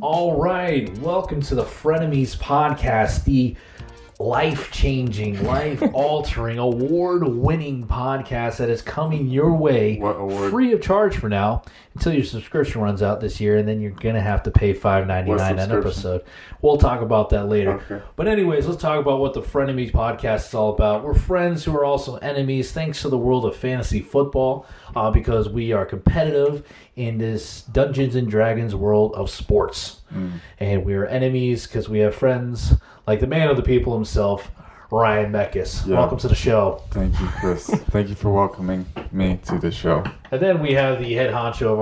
All right, welcome to the Frenemies podcast, the life-changing, life-altering, award-winning podcast that is coming your way free of charge for now until your subscription runs out this year, and then you're going to have to pay $5.99 an episode. We'll talk about that later. Okay. But anyways, let's talk about what the Frenemies podcast is all about. We're friends who are also enemies thanks to the world of fantasy football because we are competitive in this Dungeons & Dragons world of sports. And we are enemies because we have friends like the man of the people himself, Ryan Meckes. Yeah. Welcome to the show. Thank you, Chris. Thank you for welcoming me to the show. And then we have the head honcho of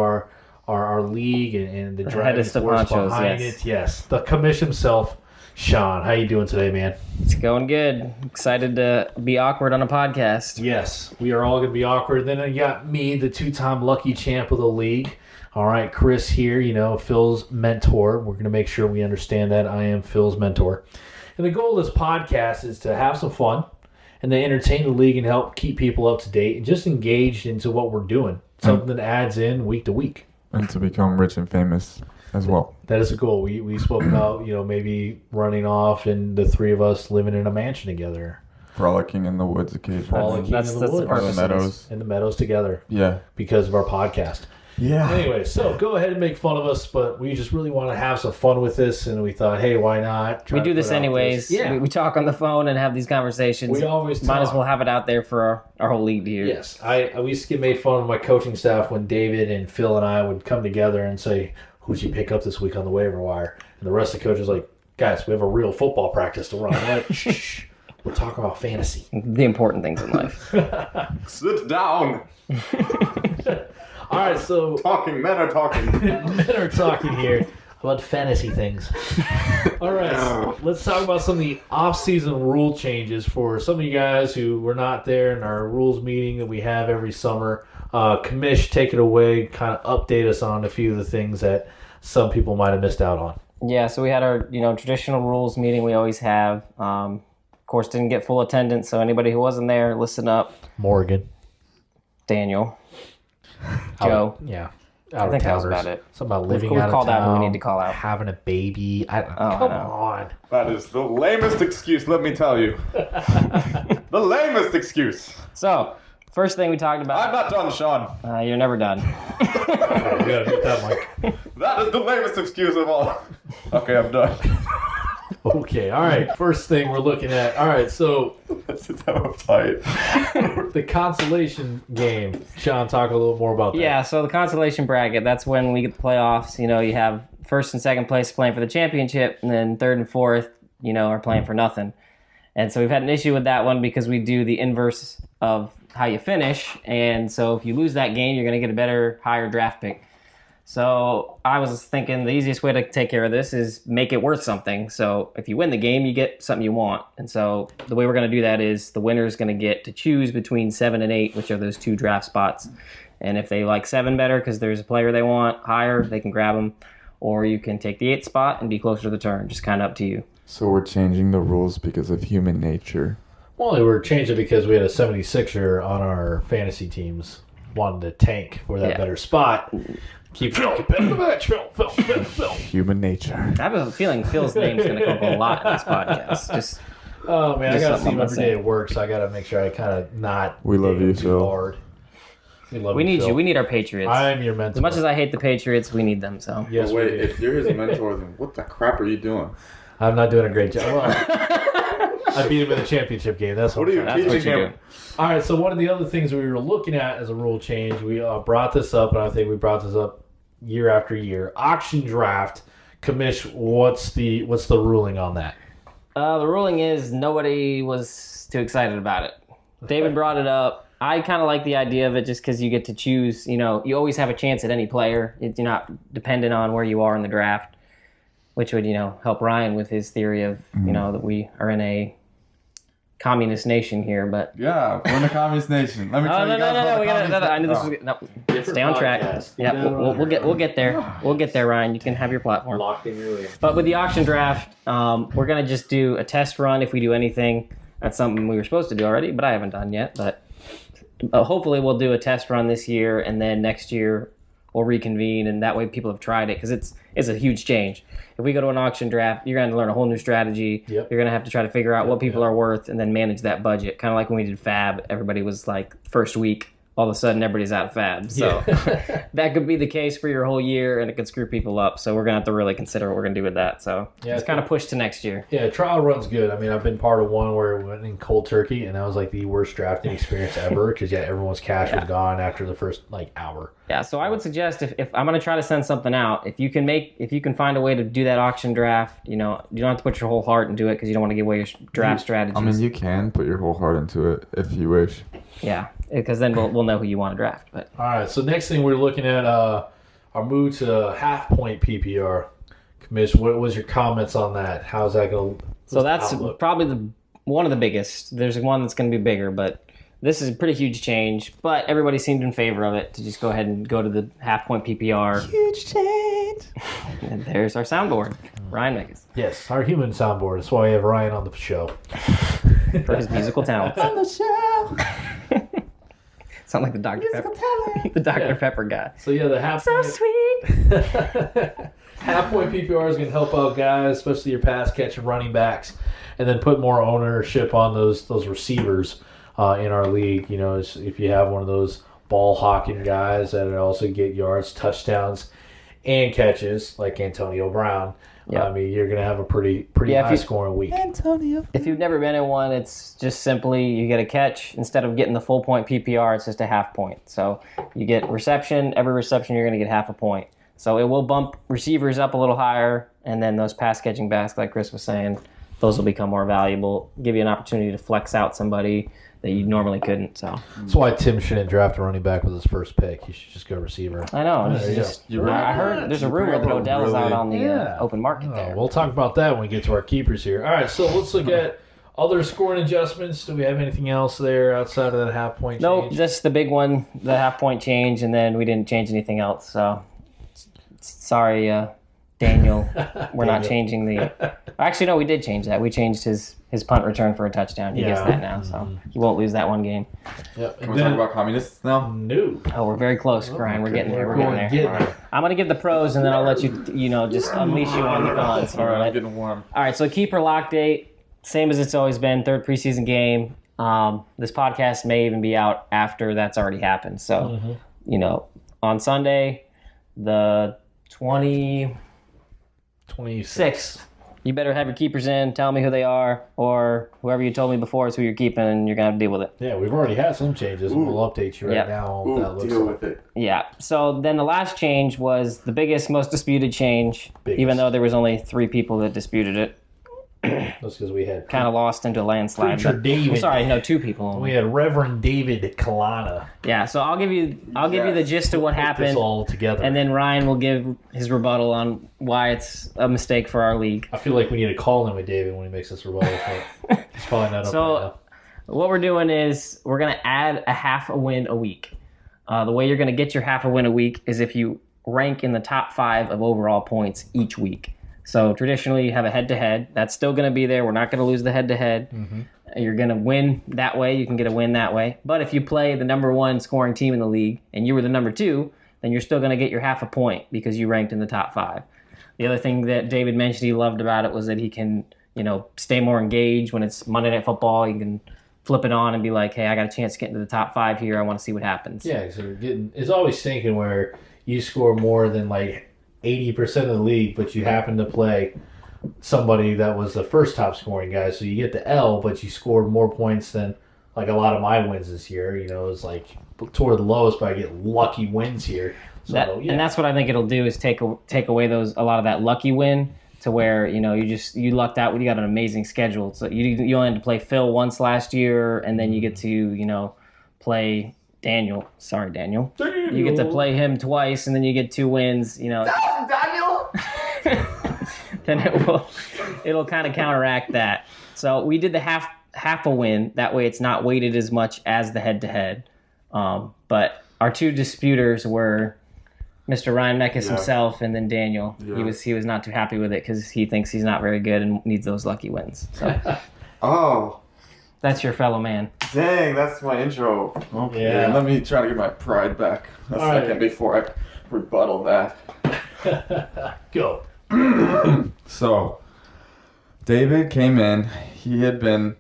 our league and the driving force behind it. Yes, the commish himself, Sean. How you doing today, man? It's going good. Excited to be awkward on a podcast. Yes, we are all going to be awkward. Then you got me, the two-time lucky champ of the league. All right, Chris here, Phil's mentor. We're going to make sure we understand that I am Phil's mentor. And the goal of this podcast is to have some fun and to entertain the league and help keep people up to date and just engaged into what we're doing. Something that adds in week to week. And to become rich and famous as well. That is a goal. We spoke about, maybe running off and the three of us living in a mansion together. Frolicking in the woods occasionally. Frolicking That's in the woods. Or the meadows. In the meadows together. Yeah. Because of our podcast. Yeah. Anyway, so go ahead and make fun of us, but we just really want to have some fun with this, and we thought, hey, why not? We do this anyways. Yeah. We talk on the phone and have these conversations. We always Might as talk. well have it out there for our whole league to hear. Yes. We used to get made fun of my coaching staff when David and Phil and I would come together and say, who'd you pick up this week on the waiver wire? And the rest of the coaches like, guys, we have a real football practice to run. I'm like, shh, we're talking about fantasy. The important things in life. Sit down. All right, so Men are talking. men are talking here about fantasy things. All right, so let's talk about some of the off-season rule changes for some of you guys who were not there in our rules meeting that we have every summer. Commish, take it away, kind of update us on a few of the things that some people might have missed out on. Yeah, so we had our traditional rules meeting we always have. Of course, didn't get full attendance, so anybody who wasn't there, listen up. Morgan. Daniel. Joe. Yeah. I think that was about it. Something about living We've out of called out town, who we need to call out. having a baby. Come I know. on. That is the lamest excuse, let me tell you. The lamest excuse. So, first thing we talked I'm about. not done, Sean. You're never done. We gotta mute that mic. That is the lamest excuse of all. Okay, I'm done. Okay, all right. First thing we're looking at. All right, so Let's just have a fight. the consolation game. Sean, talk a little more about that. Yeah, so the consolation bracket, that's when we get the playoffs. You have first and second place playing for the championship, and then third and fourth, are playing for nothing. And so we've had an issue with that one because we do the inverse of how you finish. And so if you lose that game, you're going to get a better, higher draft pick. So I was thinking the easiest way to take care of this is make it worth something. So if you win the game, you get something you want. And so the way we're going to do that is the winner is going to get to choose between 7 and 8, which are those two draft spots. And if they like 7 better because there's a player they want higher, they can grab them. Or you can take the 8th spot and be closer to the turn. Just kind of up to you. So we're changing the rules because of human nature. Well, they were changing because we had a 76er on our fantasy teams. Wanted to tank for that better spot. Keep competitive match, Phil. Human nature. I have a feeling Phil's name's going to come up a lot in this podcast. Just Oh, man, I Just got to see something him I'm every saying. day at work, so I got to make sure I kind of not We love dig you, too Phil. hard. we need Phil. you. We need our Patriots. I'm your mentor. As much as I hate the Patriots, we need them. So Yes, we do. if you're his mentor, then what the crap are you doing? I'm not doing a great job. Well, I beat him in the championship game. That's what, What are you I'm trying to that's teaching what you him? do. All right, so one of the other things we were looking at as a rule change, we brought this up, and I think we brought this up year after year. Auction draft, commish. What's the ruling on that? The ruling is nobody was too excited about it. David brought it up. I kind of like the idea of it just because you get to choose. You always have a chance at any player. You're not dependent on where you are in the draft, which would help Ryan with his theory of that we are in a communist nation here. But Yeah, we're in a communist nation. Let me tell no, you guys about we the gotta. communist I knew this nation. was stay on track. podcast. Yeah, we'll get there. We'll get there, Ryan. You can have your platform. Locked in earlier. But with the auction draft, we're going to just do a test run if we do anything. That's something we were supposed to do already, but I haven't done yet. But hopefully we'll do a test run this year, and then next year we'll reconvene, and that way people have tried it because it's a huge change. If we go to an auction draft, you're going to learn a whole new strategy. Yep. You're going to have to try to figure out what people are worth and then manage that budget. Kind of like when we did Fab, everybody was like first week, all of a sudden everybody's out of Fab. So that could be the case for your whole year, and it could screw people up. So we're going to have to really consider what we're going to do with that. So it's kind of pushed to next year. Yeah, trial run's good. I mean, I've been part of one where we went in cold turkey, and that was like the worst drafting experience ever because everyone's cash was gone after the first like hour. Yeah, so I would suggest if I'm going to try to send something out, if you can find a way to do that auction draft, you don't have to put your whole heart into it because you don't want to give away your draft strategies. I mean, you can put your whole heart into it if you wish. Yeah, because then we'll know who you want to draft. But all right, so next thing we're looking at our move to half point PPR. Commish, what was your comments on that? How's that going? So that's probably one of the biggest. There's one that's going to be bigger, but this is a pretty huge change. But everybody seemed in favor of it to just go ahead and go to the half point PPR. Huge change. And there's our soundboard, Ryan Megas. Yes, our human soundboard. That's why we have Ryan on the show. For his musical talents. On the show. Sound like the Dr. Pepper, the Dr. Pepper guy. So yeah, the half So point, sweet. half point PPR is going to help out guys, especially your pass catching running backs, and then put more ownership on those receivers in our league. If you have one of those ball hawking guys that also get yards, touchdowns, and catches like Antonio Brown. Yeah. I mean, you're going to have a pretty high scoring week. Antonio. If you've never been in one, it's just simply you get a catch. Instead of getting the full point PPR, it's just a half point. So you get reception. Every reception, you're going to get half a point. So it will bump receivers up a little higher, and then those pass catching backs, like Chris was saying, those will become more valuable. Give you an opportunity to flex out somebody that you normally couldn't. So that's why Tim shouldn't draft a running back with his first pick. He should just go receiver. I know. I heard there's a rumor that Odell is out on the open market there. We'll talk about that when we get to our keepers here. All right, so let's look at other scoring adjustments. Do we have anything else there outside of that half point change? Nope, just the big one, the half point change, and then we didn't change anything else. So sorry, Daniel. We're not changing the... Actually, no, we did change that. We changed his punt return for a touchdown. He gets that now, so he won't lose that one game. Yep. Can we talk about communists now? No. Oh, we're very close, Brian. We're getting there. We're getting there. Right. I'm going to give the pros, and then I'll let you, just unleash you on the cons. All right, I'm getting warm. All right, so keeper lock date, same as it's always been, third preseason game. This podcast may even be out after that's already happened. So, on Sunday, the 26th, you better have your keepers in, tell me who they are, or whoever you told me before is who you're keeping, and you're going to have to deal with it. Yeah, we've already had some changes, and we'll update you right now on what that looks deal like. with it. Yeah, so then the last change was the biggest, most disputed change, even though there was only 3 people that disputed it. That's because we had kind of lost into a landslide. Preacher David. I'm sorry, no, 2 people only. We had Reverend David Kalana. Yeah, so I'll give you the gist of what happened. This all together, and then Ryan will give his rebuttal on why it's a mistake for our league. I feel like we need to call in with David when he makes this rebuttal. He's probably not up right now. What we're doing is we're going to add a half a win a week. The way you're going to get your half a win a week is if you rank in the top 5 of overall points each week. So traditionally, you have a head-to-head. That's still going to be there. We're not going to lose the head-to-head. Mm-hmm. You're going to win that way. You can get a win that way. But if you play the number 1 scoring team in the league and you were the number 2, then you're still going to get your half a point because you ranked in the top 5. The other thing that David mentioned he loved about it was that he can, stay more engaged when it's Monday Night Football. You can flip it on and be like, hey, I got a chance to get into the top 5 here. I want to see what happens. Yeah, so it's always thinking where you score more than 80% of the league, but you happen to play somebody that was the first top scoring guy, so you get the L, but you scored more points than a lot of my wins this year. It's toward the lowest, but I get lucky wins here. So, and that's what I think it'll do is take away a lot of that lucky win to where you lucked out when you got an amazing schedule. So you only had to play Phil once last year, and then you get to play Daniel. Sorry, Daniel. You get to play him twice, and then you get 2 wins. Daniel. Then it'll kind of counteract that. So we did the half a win. That way, it's not weighted as much as the head-to-head. But our 2 disputers were Mr. Ryan Mekas himself, and then Daniel. Yeah. He was not too happy with it because he thinks he's not very good and needs those lucky wins. So. Oh. That's your fellow man. Dang, that's my intro. Okay, let me try to get my pride back a second before rebuttal that. Go. So, David came in. He had been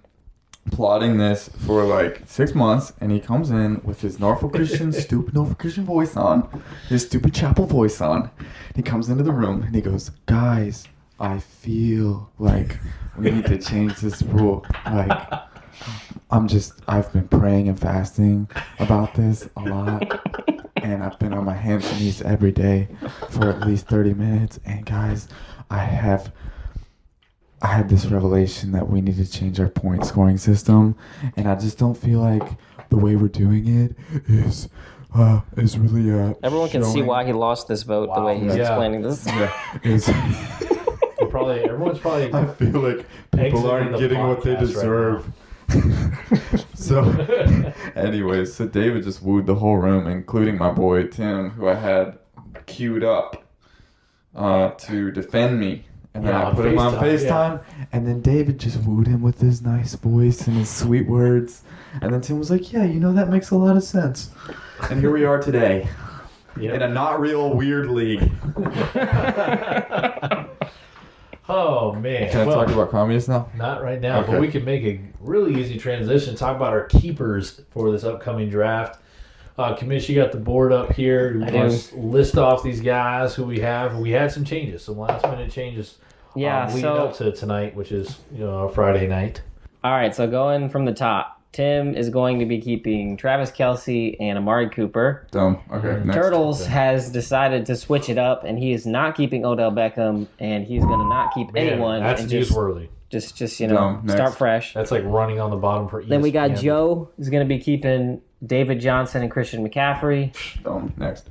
plotting this for like 6 months, and he comes in with his stupid Norfolk Christian voice on, his stupid chapel voice on. He comes into the room and he goes, "Guys, I feel like we need to change this rule. Like, I've been praying and fasting about this a lot, and I've been on my hands and knees every day for at least 30 minutes. And guys, I had this revelation that we need to change our point scoring system, and I just don't feel like the way we're doing it is really Everyone can see why he lost this vote the way he's explaining this. Everyone's probably. I feel like people aren't getting what they deserve. So, anyways, so David just wooed the whole room, including my boy Tim, who I had queued up to defend me. And then I put him on FaceTime, and then David just wooed him with his nice voice and his sweet words. And then Tim was like, "Yeah, that makes a lot of sense." And here we are today, in a not real weird league. Oh, man. Can I talk about communists now? Not right now, Okay. but we can make a really easy transition. Talk about our keepers for this upcoming draft. Commish, you got the board up here. Do you want to list off these guys who we have? We had some changes, some last-minute changes leading up to tonight, which is Friday night. All right, so going from the top, Tim is going to be keeping Travis Kelce and Amari Cooper. Dumb. Okay, next. Turtles has decided to switch it up, and he is not keeping Odell Beckham, and he's going to not keep anyone. That's and newsworthy. Just Dumb. start fresh. That's like running on the bottom for ESPN. Then we got Joe, who's going to be keeping David Johnson and Christian McCaffrey. Dumb. Next.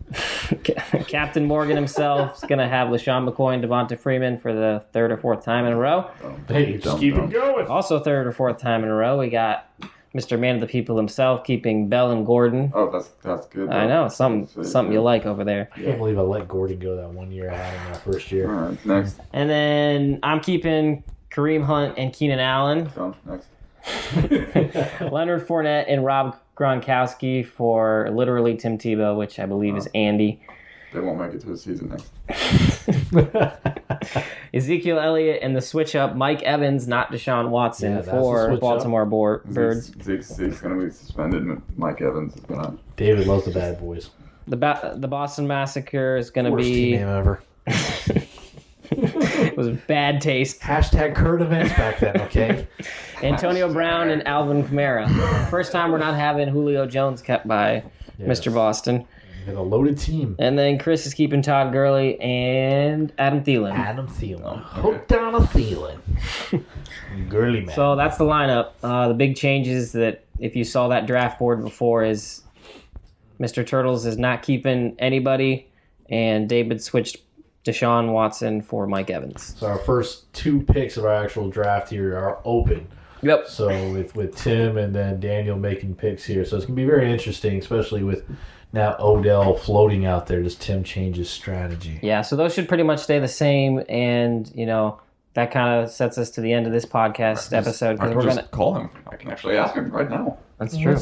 Captain Morgan himself is going to have LaShawn McCoy and Devonta Freeman for the third or fourth time in a row. Hey, just keep it going. Also third or fourth time in a row, we got Mr. Man of the People himself keeping Bell and Gordon. Oh, that's good. I know, something you like over there. I can't believe I let Gordon go that 1 year I had him that first year. All right, next. And then I'm keeping Kareem Hunt and Keenan Allen. Dumb. Next. Leonard Fournette and Rob Gronkowski for literally Tim Tebow, which I believe is Andy. They won't make it to the season next. Ezekiel Elliott and the switch up Mike Evans, not Deshaun Watson, that's for the switch Baltimore Birds. Zeke's going to be suspended, and Mike Evans is going to... David loves the bad boys. The Boston Massacre is going to Worst be... team name ever. It was bad taste. Hashtag current events back then, okay? Antonio Brown and Alvin Kamara. First time we're not having Julio Jones kept by Mr. Boston. And a loaded team. And then Chris is keeping Todd Gurley and Adam Thielen. Hooked on a Thielen. Gurley man. So that's the lineup. The big changes that if you saw that draft board before is Mr. Turtles is not keeping anybody, and David switched Deshaun Watson for Mike Evans. So our first two picks of our actual draft here are open. Yep. So with Tim and then Daniel making picks here. So it's going to be very interesting, especially with now Odell floating out there. Does Tim change his strategy? Yeah, so those should pretty much stay the same, and, that kind of sets us to the end of this podcast episode. I can just call him. I can actually ask him right now. That's true.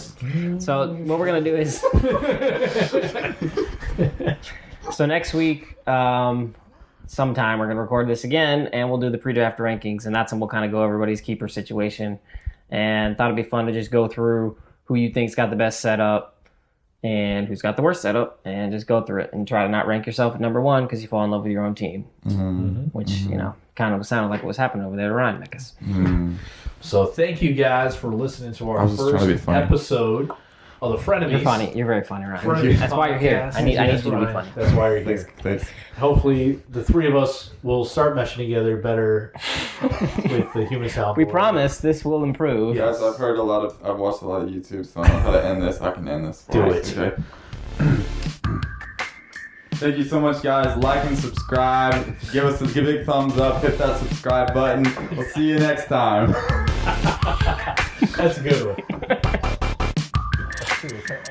So what we're going to do is... So next week, sometime, we're going to record this again, and we'll do the pre-draft rankings, and that's when we'll kind of go over everybody's keeper situation. And thought it'd be fun to just go through who you think's got the best setup and who's got the worst setup, and just go through it and try to not rank yourself at number one because you fall in love with your own team, which, kind of sounded like what was happening over there to Ryan Mickus. So thank you guys for listening to our first episode of the Frenemies. You're funny. You're very funny, Ryan. Frenemies That's why you're here. I need you to be funny. That's why you're here. Thanks. Hopefully, the three of us will start meshing together better with the human sound. We promise this will improve. Guys, I've watched a lot of YouTube, so I know how to end this. I can end this. Do it. Okay. Thank you so much, guys. Like and subscribe. Give us a big thumbs up. Hit that subscribe button. We'll see you next time. That's a good one.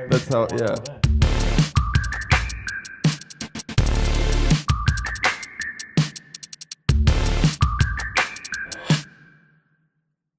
That's how, yeah.